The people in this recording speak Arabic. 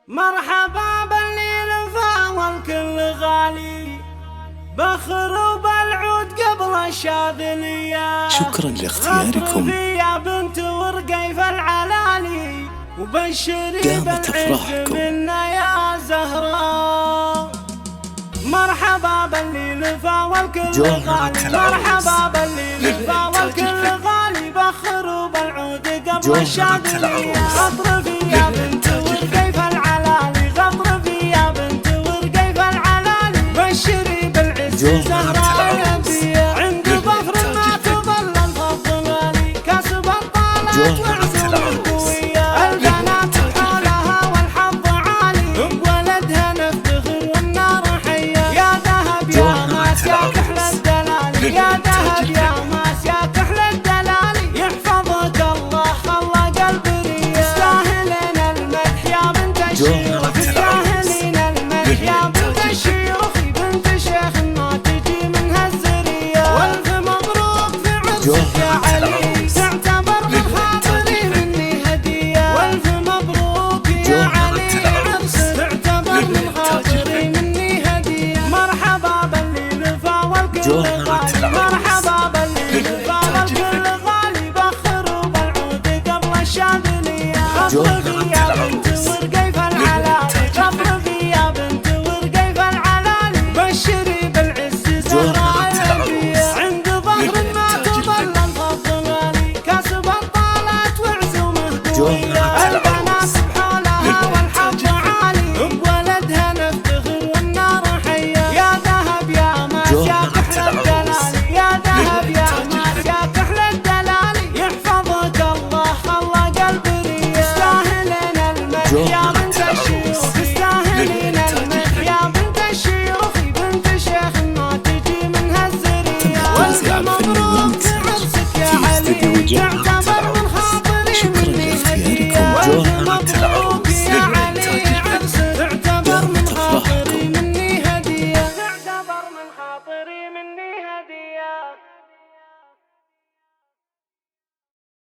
مرحبا باللي لفا والكل غالي، بخر وبالعود قبل الشاذلية. شكرا لاختياركم. يا بنت ورقيف العلالي، وبشري بالعز منا يا زهراء. مرحبا باللي لفا والكل غالي، مرحبا باللي لفا والكل غالي، بخر وبالعود قبل الشاذلية. اطرفي يا بنت ورقيف العلالي، غطرفي يا بنت ورقيف العلالي، بشري بالعز زهراء الانبياء. عند ظفر ما تظل الفضلالي، كسب الطالات وعزوم القوية. البنات حولها والحظ عالي، بولدها نفتخر والنار حية. يا ذهب يا ماس يا كحل الدلالي، يا ذهب يا ماس يا كحل الدلالي، يحفظك الله خلق البرية. تستاهلين المدح يا بنت الشيوخ،